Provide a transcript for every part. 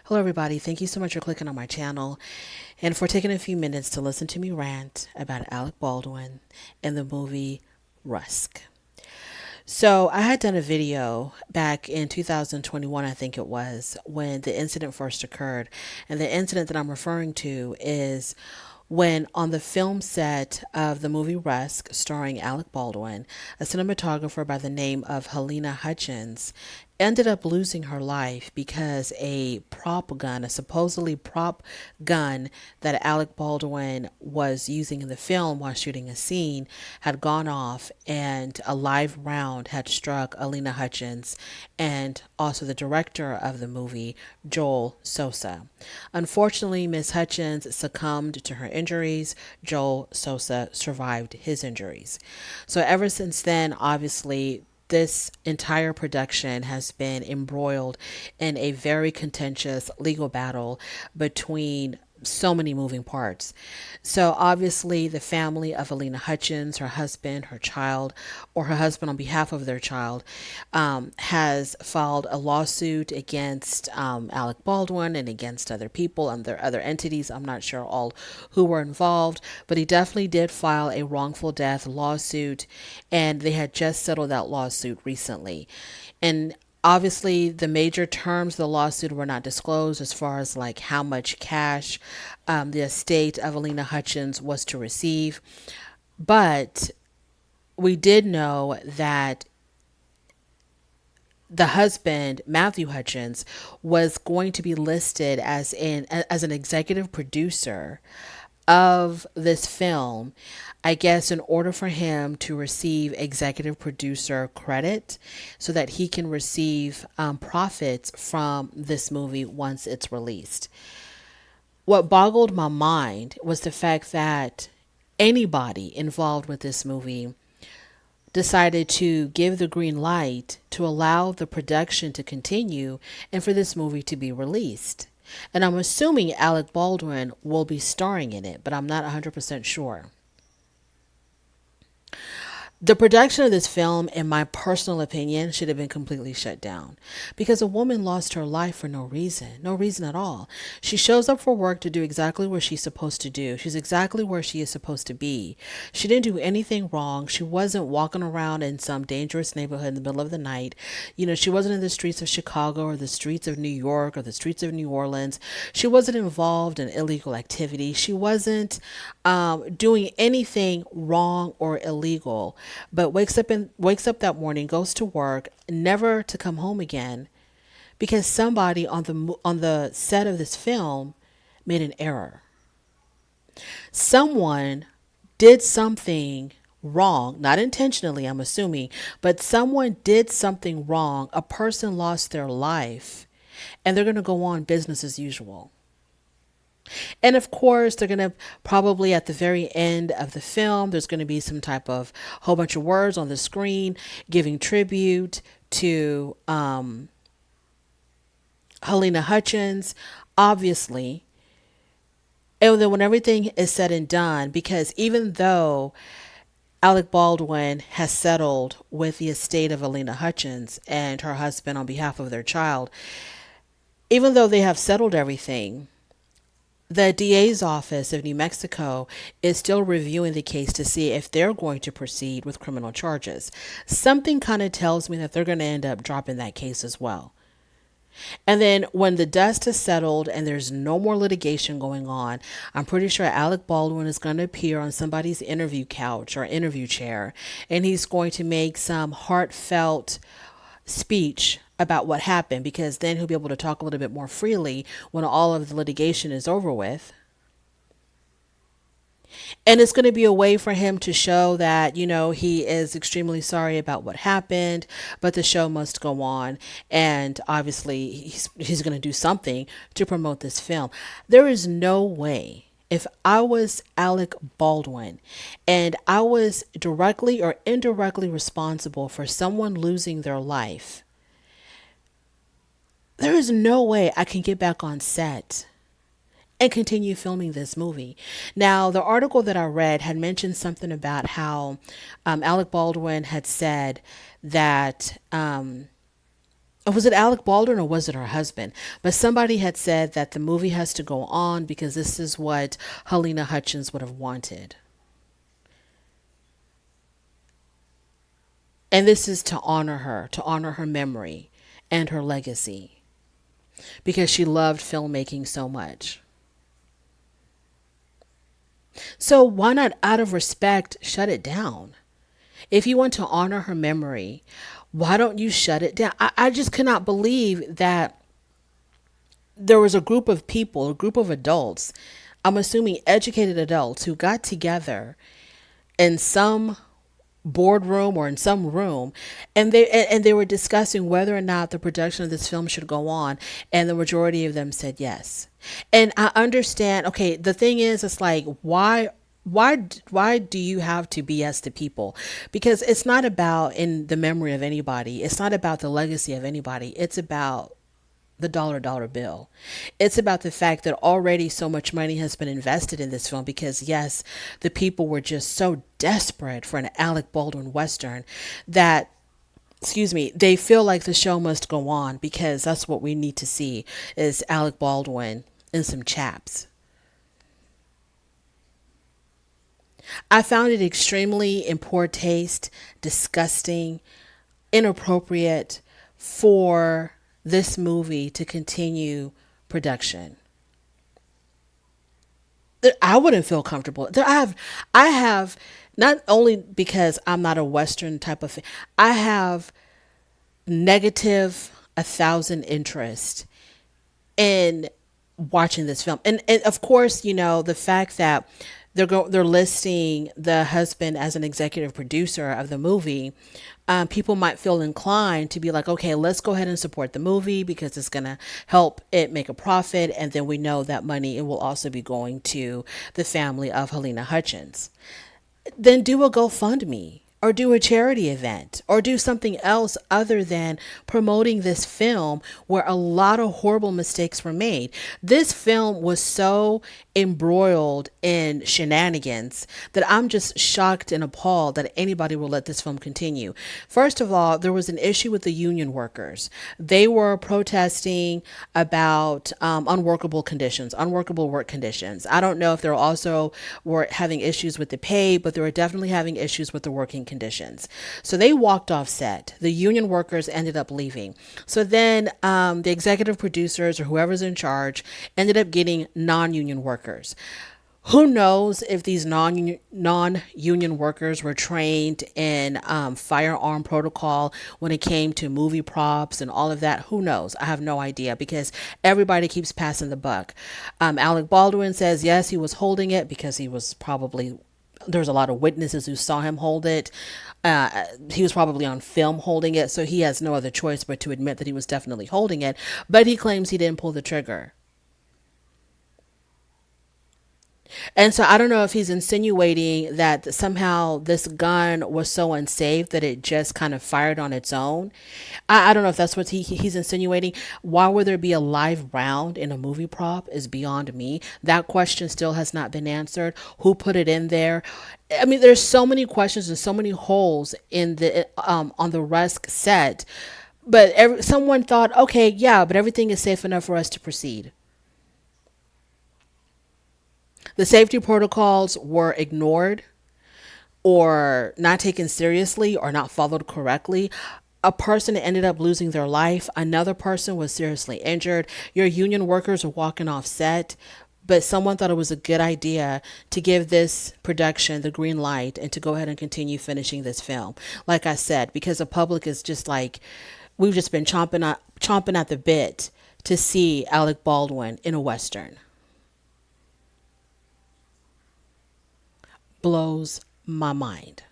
Hello, everybody. Thank you so much for clicking on my channel and for taking a few minutes to listen to me rant about Alec Baldwin and the movie Rusk. So, I had done a video back in 2021, I think it was, when the incident first occurred. And the incident that I'm referring to is when, on the film set of the movie Rusk, starring Alec Baldwin, a cinematographer by the name of halynahutchins ended up losing her life because a prop gun, a supposedly prop gun that Alec Baldwin was using in the film while shooting a scene, had gone off and a live round had struck halynahutchins and also the director of the movie, Joel Sosa. Unfortunately, Miss Hutchins succumbed to her injuries. Joel Sosa survived his injuries. So ever since then, obviously, this entire production has been embroiled in a very contentious legal battle between so many moving parts. So obviously the family of halynahutchins, her husband, her child, or her husband on behalf of their child, has filed a lawsuit against Alec Baldwin and against other people and their other entities. I'm not sure all who were involved, but he definitely did file a wrongful death lawsuit, and they had just settled that lawsuit recently. And obviously the major terms of the lawsuit were not disclosed as far as like how much cash the estate of halynahutchins was to receive, but we did know that the husband, Matthew Hutchins, was going to be listed as an executive producer of this film, I guess, in order for him to receive executive producer credit so that he can receive profits from this movie once it's released. What boggled my mind was the fact that anybody involved with this movie decided to give the green light to allow the production to continue and for this movie to be released. And I'm assuming Alec Baldwin will be starring in it, but I'm not 100% sure. The production of this film, in my personal opinion, should have been completely shut down because a woman lost her life for no reason at all. She shows up for work to do exactly what she's supposed to do. She's exactly where she is supposed to be. She didn't do anything wrong. She wasn't walking around in some dangerous neighborhood in the middle of the night. She wasn't in the streets of Chicago or the streets of New York or the streets of New Orleans. She wasn't involved in illegal activity. She wasn't doing anything wrong or illegal, but wakes up that morning, goes to work, never to come home again, because somebody on the set of this film made an error. Someone did something wrong, not intentionally, I'm assuming, but someone did something wrong. A person lost their life, and they're going to go on business as usual. And of course, they're going to probably at the very end of the film, there's going to be some type of whole bunch of words on the screen giving tribute to halynahutchins, obviously. And then when everything is said and done, because even though Alec Baldwin has settled with the estate of halynahutchins and her husband on behalf of their child, even though they have settled everything, the DA's office of New Mexico is still reviewing the case to see if they're going to proceed with criminal charges. Something kind of tells me that they're going to end up dropping that case as well. And then when the dust has settled and there's no more litigation going on, I'm pretty sure Alec Baldwin is going to appear on somebody's interview couch or interview chair, and he's going to make some heartfelt speech about what happened, because then he'll be able to talk a little bit more freely when all of the litigation is over with. And it's going to be a way for him to show that, he is extremely sorry about what happened, but the show must go on. And obviously, he's going to do something to promote this film. There is no way, if I was Alec Baldwin and I was directly or indirectly responsible for someone losing their life, there is no way I can get back on set and continue filming this movie. Now, the article that I read had mentioned something about how Alec Baldwin had said that Was it Alec Baldwin or was it her husband? But somebody had said that the movie has to go on because this is what Helena Hutchins would have wanted. And this is to honor her memory and her legacy because she loved filmmaking so much. So why not, out of respect, shut it down? If you want to honor her memory, why don't you shut it down? I just cannot believe that there was a group of people, a group of adults, I'm assuming educated adults, who got together in some boardroom or in some room, and they were discussing whether or not the production of this film should go on, and the majority of them said yes. And I understand, okay, the thing is, it's like, why do you have to BS to people? Because it's not about in the memory of anybody, it's not about the legacy of anybody, it's about the dollar bill. It's about the fact that already so much money has been invested in this film because, yes, the people were just so desperate for an Alec Baldwin Western that, excuse me, they feel like the show must go on because that's what we need to see is Alec Baldwin and some chaps. I found it extremely in poor taste, disgusting, inappropriate for this movie to continue production. I wouldn't feel comfortable. I have not only because I'm not a Western type of fan, I have negative 1,000 interest in watching this film. And of course, the fact that they're listing the husband as an executive producer of the movie, people might feel inclined to be like, okay, let's go ahead and support the movie because it's going to help it make a profit. And then we know that money, it will also be going to the family of Helena Hutchins. Then do a GoFundMe or do a charity event or do something else other than promoting this film where a lot of horrible mistakes were made. This film was so embroiled in shenanigans that I'm just shocked and appalled that anybody will let this film continue. First of all, there was an issue with the union workers. They were protesting about unworkable work conditions. I don't know if they're also were having issues with the pay, but they were definitely having issues with the working conditions. So they walked off set. The union workers ended up leaving. So then the executive producers or whoever's in charge ended up getting non-union workers. Who knows if these non-union workers were trained in firearm protocol when it came to movie props and all of that? Who knows? I have no idea because everybody keeps passing the buck. Alec Baldwin says, yes, he was holding it because he was probably, there's a lot of witnesses who saw him hold it. He was probably on film holding it, so he has no other choice but to admit that he was definitely holding it. But he claims he didn't pull the trigger. And so I don't know if he's insinuating that somehow this gun was so unsafe that it just kind of fired on its own. I don't know if that's what he's insinuating. Why would there be a live round in a movie prop is beyond me. That question still has not been answered. Who put it in there? I mean, there's so many questions and so many holes in the on the Rusk set. But someone thought, okay, yeah, but everything is safe enough for us to proceed. The safety protocols were ignored or not taken seriously or not followed correctly. A person ended up losing their life. Another person was seriously injured. Your union workers are walking off set, but someone thought it was a good idea to give this production the green light and to go ahead and continue finishing this film. Like I said, because the public is just like, we've just been chomping at the bit to see Alec Baldwin in a Western. Blows my mind.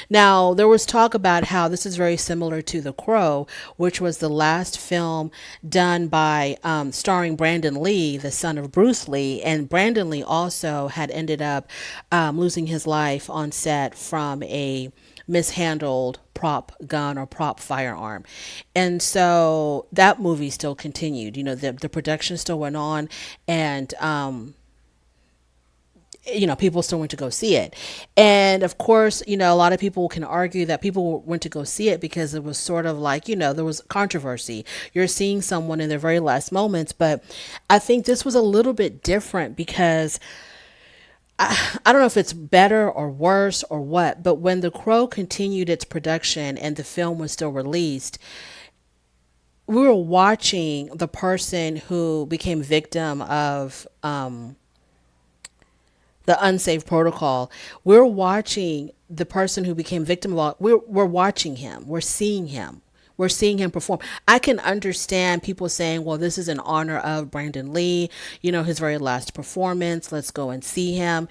Now, there was talk about how this is very similar to The Crow, which was the last film done by starring Brandon Lee, the son of Bruce Lee. And Brandon Lee also had ended up losing his life on set from a mishandled prop gun or prop firearm. And so that movie still continued. The production still went on, and people still went to go see it. And of course, a lot of people can argue that people went to go see it because it was sort of like, there was controversy. You're seeing someone in their very last moments. But I think this was a little bit different because I don't know if it's better or worse or what, but when The Crow continued its production and the film was still released, we were watching the person who became victim of the unsafe protocol. We're watching the person who became victim of we're watching him. We're seeing him. We're seeing him perform. I can understand people saying, well, this is in honor of Brandon Lee, his very last performance. Let's go and see him.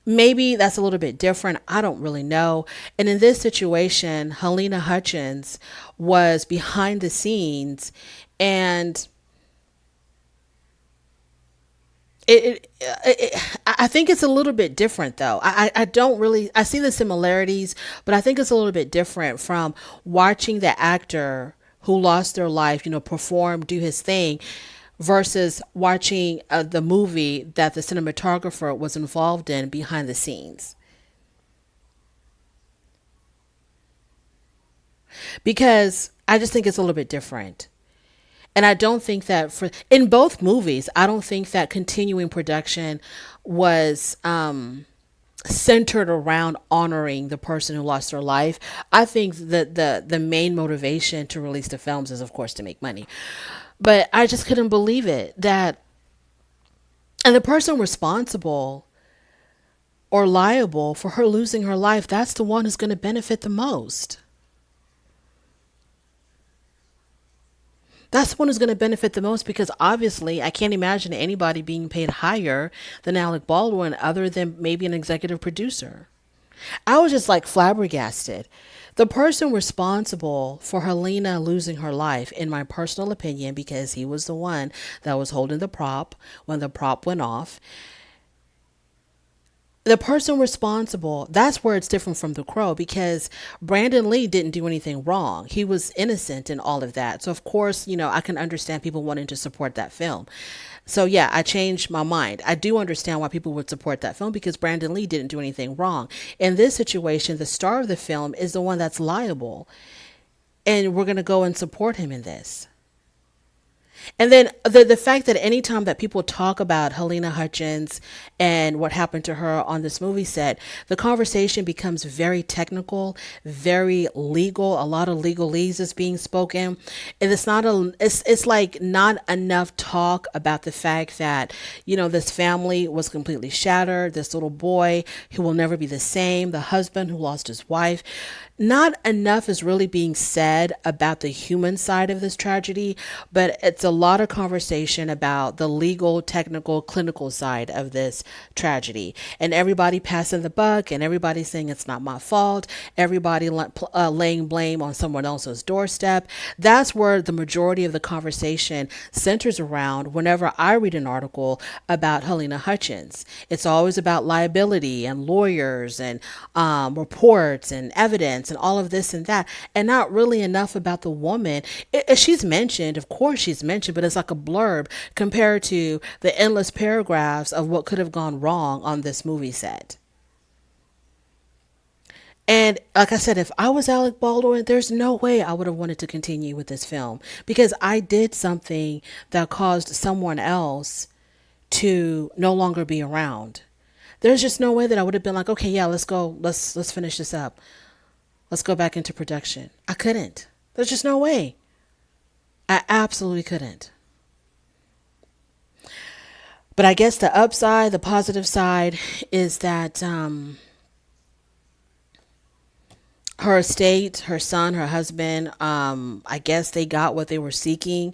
Maybe that's a little bit different. I don't really know. And in this situation, Halyna Hutchins was behind the scenes, and I think it's a little bit different though. I don't really, I see the similarities, but I think it's a little bit different from watching the actor who lost their life, perform, do his thing, versus watching the movie that the cinematographer was involved in behind the scenes. Because I just think it's a little bit different. And I don't think that in both movies, I don't think that continuing production was centered around honoring the person who lost their life. I think that the main motivation to release the films is, of course, to make money. But I just couldn't believe it that, and the person responsible or liable for her losing her life, that's the one who's going to benefit the most. That's the one who's going to benefit the most, because obviously I can't imagine anybody being paid higher than Alec Baldwin other than maybe an executive producer. I was just like flabbergasted. The person responsible for Helena losing her life, in my personal opinion, because he was the one that was holding the prop when the prop went off, the person responsible, that's where it's different from The Crow, because Brandon Lee didn't do anything wrong. He was innocent in all of that. So of course, I can understand people wanting to support that film. So yeah, I changed my mind. I do understand why people would support that film, because Brandon Lee didn't do anything wrong. In this situation, the star of the film is the one that's liable, and we're going to go and support him in this. And then the fact that anytime that people talk about Halyna Hutchins and what happened to her on this movie set, the conversation becomes very technical, very legal. A lot of legalese is being spoken. And it's like not enough talk about the fact that, this family was completely shattered. This little boy who will never be the same, the husband who lost his wife. Not enough is really being said about the human side of this tragedy, but it's a lot of conversation about the legal, technical, clinical side of this tragedy. And everybody passing the buck, and everybody saying it's not my fault, everybody laying blame on someone else's doorstep. That's where the majority of the conversation centers around whenever I read an article about Halyna Hutchins. It's always about liability and lawyers and reports and evidence and all of this and that, and not really enough about the woman. She's mentioned, of course she's mentioned, but it's like a blurb compared to the endless paragraphs of what could have gone wrong on this movie set. And like I said, if I was Alec Baldwin, there's no way I would have wanted to continue with this film, because I did something that caused someone else to no longer be around. There's just no way that I would have been like, okay, yeah, let's go. Let's finish this up. Let's go back into production. I couldn't. There's just no way. I absolutely couldn't. But I guess the upside, the positive side, is that her estate, her son, her husband, I guess they got what they were seeking.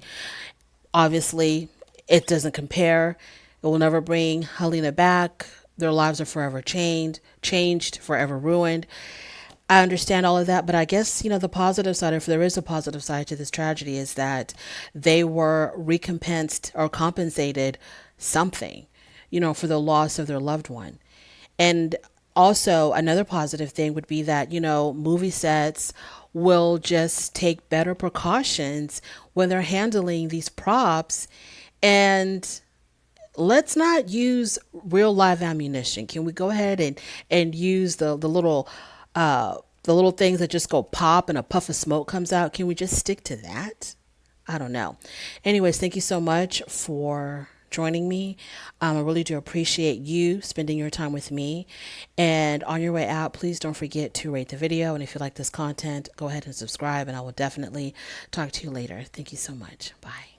Obviously, it doesn't compare. It will never bring Halyna back. Their lives are forever changed, forever ruined. I understand all of that, but I guess, the positive side, if there is a positive side to this tragedy, is that they were recompensed or compensated something, for the loss of their loved one. And also another positive thing would be that, movie sets will just take better precautions when they're handling these props. And let's not use real live ammunition. Can we go ahead and use the little things that just go pop and a puff of smoke comes out? Can we just stick to that? I don't know. Anyways, thank you so much for joining me. I really do appreciate you spending your time with me. And on your way out, please don't forget to rate the video. And if you like this content, go ahead and subscribe, and I will definitely talk to you later. Thank you so much. Bye.